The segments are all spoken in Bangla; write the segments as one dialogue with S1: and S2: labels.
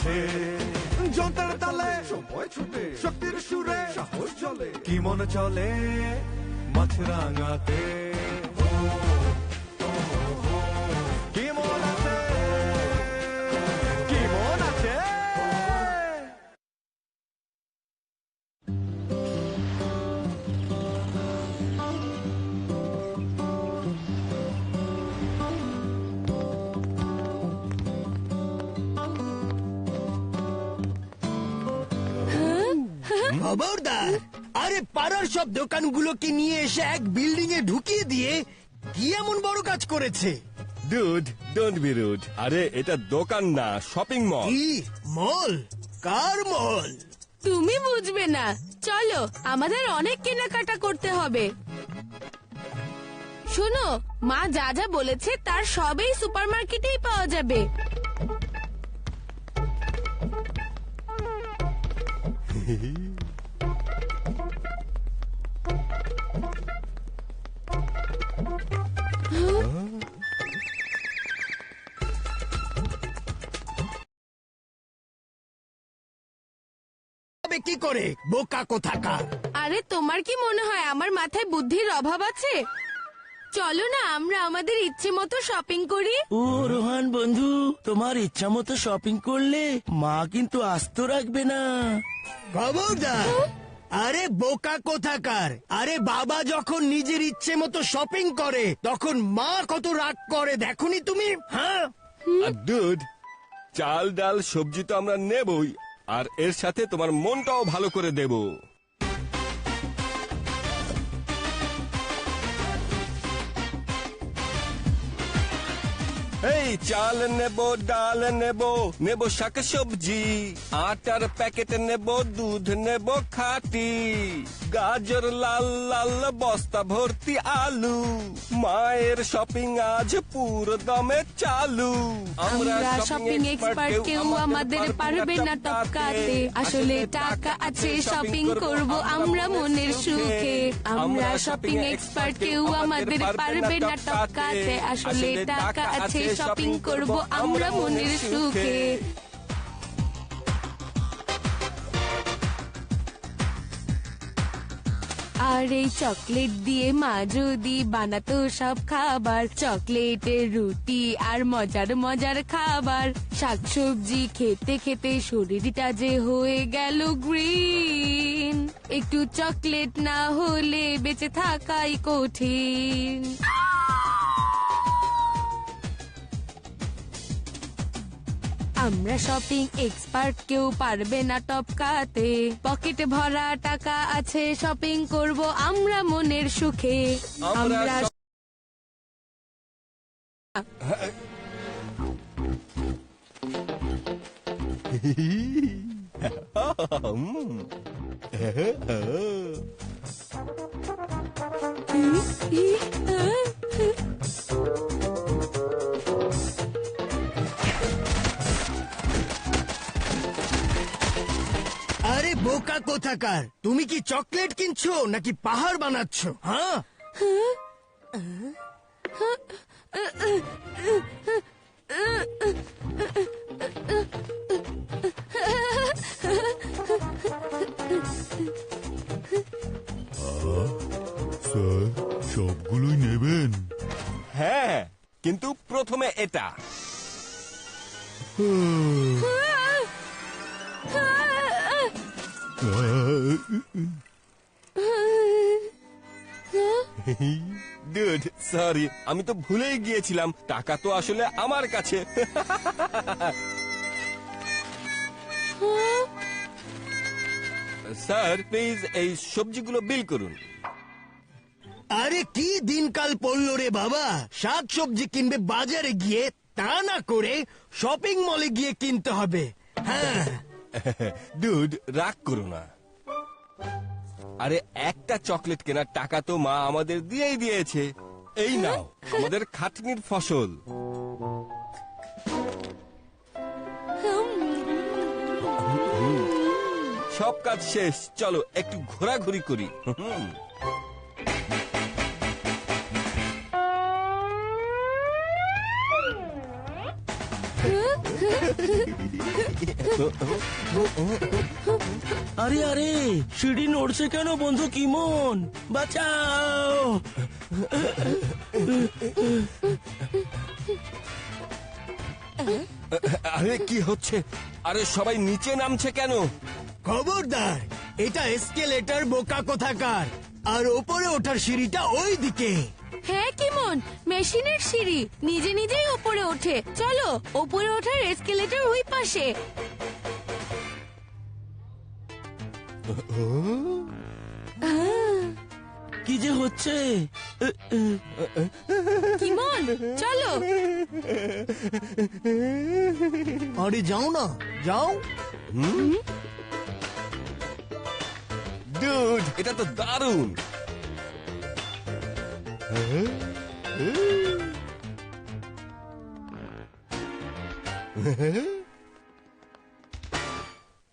S1: ওঠে, যন্ত্রের তালে সময় ছুটে, শক্তির সুরে সাহস জ্বলে, কি মনে চলে মাছরাঙাতে, কি মন আছে, কি মন আছে।
S2: খবরদার! আরে পাড়ার সব দোকানগুলোকে নিয়ে এসে এক বিল্ডিং এ ঢুকিয়ে দিয়ে কি এমন বড় কাজ করেছে?
S3: Dude, don't be rude. আরে এটা দোকান না, শপিং মল।
S2: কি মল? কার মল?
S4: তুমি বুঝবে না, চলো আমাদের অনেক কেনাকাটা করতে হবে। শোনো, মা যা যা বলেছে তার সবই সুপারমার্কেটেই পাওয়া যাবে।
S2: তবে কি করে, বোকা কোথাকার!
S4: আরে তোমার কি মনে হয় আমার মাথায় বুদ্ধির অভাব আছে? চলো না আমরা আমাদের ইচ্ছে মতো শপিং করি।
S5: ও রোহান বন্ধু, তোমার ইচ্ছা মতো শপিং করলে মা কিন্তু আস্ত রাখবে না।
S2: খবরদার! আরে বোকা কোথাকার! আরে বাবা যখন নিজের ইচ্ছে মতো শপিং করে তখন মা কত রাগ করে দেখোনি তুমি? হ্যাঁ,
S3: আর ডুড, চাল ডাল সবজি তো আমরা নেবই, আর এর সাথে তোমার মনটাও ভালো করে দেব। এই চাল নেব, ডাল নেব, নেব শাক সবজি, আটার প্যাকেট নেব, দুধ নেব খাঁটি, গাজর লাল লাল, বস্তা ভর্তি আলু, মায়ের শপিং আজ পুরো দমে চালু।
S4: আমরা শপিং এক্সপার্ট, কেউ আমাদের পারবে না টপকাতে। আসলে টাকা আছে, শপিং করব আমরা মনের সুখে। আমরা শপিং এক্সপার্ট, কেউ আমাদের পারবে না টপকাতে। আসলে টাকা আছে, শপিং করব আমরা মনের সুখে। আর এই চকলেট দিয়ে মা যদি বানাতো সব খাবার, চকলেটের রুটি আর মজার মজার খাবার, শাকসবজি খেতে খেতে শরীরটা যে হয়ে গেল গ্রিন। একটু চকলেট না হলে বেঁচে থাকাই কঠিন। আমরা শপিং এক্সপার্ট, কেউ পারবে না টপকাতে। পকেটে ভরা টাকা আছে, শপিং করব আমরা মনের সুখে। আমরা
S2: আরে বোকা কোথাকার! তুমি কি চকলেট কিনছো নাকি পাহাড় বানাচ্ছ? হ্যাঁ,
S6: স্যার, সবগুলোই নেবেন?
S3: হ্যাঁ, কিন্তু প্রথমে এটা। ডুড, সরি, আমি তো ভুলেই গিয়েছিলাম, টাকা তো আসলে আমার কাছে। স্যার প্লিজ এই সবজিগুলো বিল করুন।
S2: আরে কি দিনকাল পড়লো রে বাবা! শাক সবজি কিনবে বাজারে গিয়ে, তা না করে শপিং মলে গিয়ে কিনতে হবে। হ্যাঁ,
S3: ডুড, রাগ করো না। আরে একটা চকলেট কেনার টাকা তো মা আমাদের দিয়েই দিয়েছে। এই নাও আমাদের খাটনির ফসল। সব কাজ শেষ, চলো একটু ঘোরাঘুরি করি।
S5: আরে আরে সিঁড়ি নড়ছে কেন বন্ধু কিমন, বাঁচাও।
S3: আরে কি হচ্ছে? আরে সবাই নিচে নামছে কেন?
S2: খবরদার, এটা এসকেলেটর, বোকা কোথাকার। আর ওপরে ওঠার সিঁড়িটা ওই দিকে।
S4: হ্যাঁ কিমন, মেশিনের সিঁড়ি নিজে নিজেই ওপরে ওঠে। চলো, ওপরে ওঠার এসকেলেটর ওই পাশে।
S5: কি যে হচ্ছে?
S4: কিমন চলো।
S2: আরে যাও না, যাও।
S3: ডুড, এটা তো দারুণ।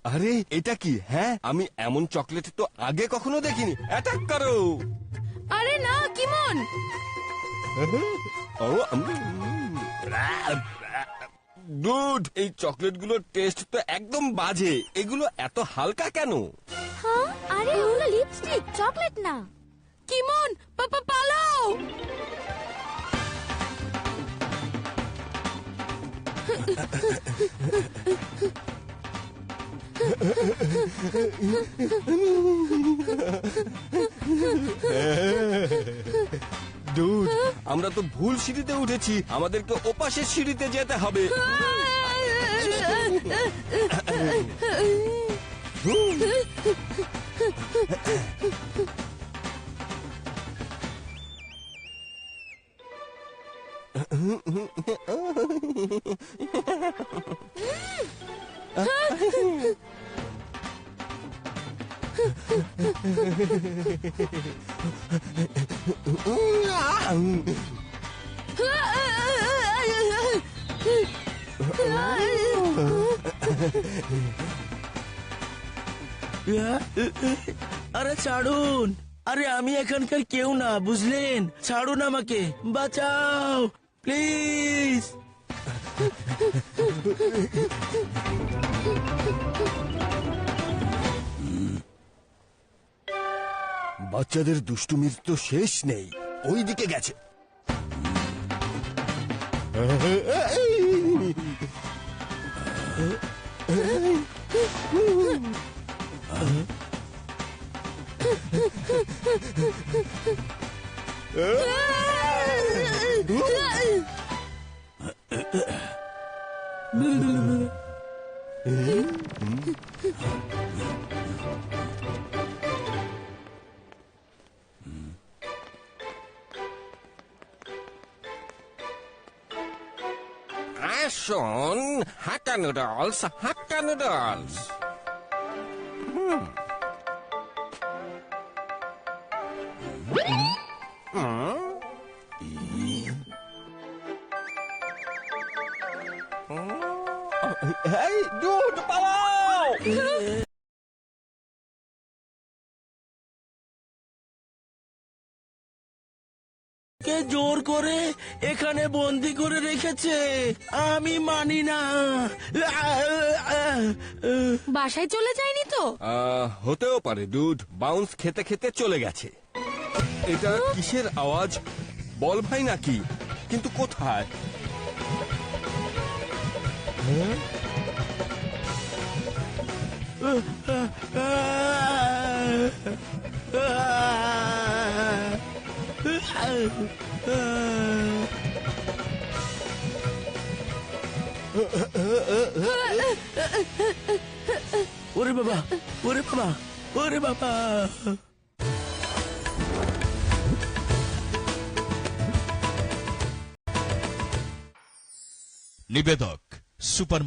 S3: আরে এটা কি? হ্যাঁ, আমি এমন চকলেট তো আগে কখনো দেখিনি। অ্যাটাক করো।
S4: আরে না কিমন,
S3: ডুড, এই চকলেটগুলোর টেস্ট তো একদম বাজে। এগুলো এত হালকা কেন?
S7: হ্যাঁ, আরে ওগুলো লিপস্টিক, চকলেট না।
S4: কিমন পাপা পালাও।
S3: ডুড, আমরা তো ভুল সিঁড়িতে উঠেছি। আমাদেরকে ওপাশের সিঁড়িতে যেতে হবে।
S5: আরে ছাড়ুন, আরে আমি এখানকার কেউ না, বুঝলেন? ছাড়ুন আমাকে, বাঁচাও প্লিজ।
S3: বাচ্চাদের দুষ্টুমির তো শেষ নেই। ওই দিকে গেছে। আসুন, হাক্কা নুডলস, হাক্কা নুডলস। এই ডুড, পালাও।
S5: কে জোর করে এখানে বন্দি করে রেখেছে? আমি মানি না।
S4: বাসায় চলে যায়নি তো?
S3: হতেও পারে ডুড, বাউন্স খেতে খেতে চলে গেছে। এটা কিসের আওয়াজ? বল ভাই নাকি? কিন্তু কোথায়?
S5: ওরে বাবা, ওরে বাবা, ওরে বাবা।
S8: নিবেদক সুপার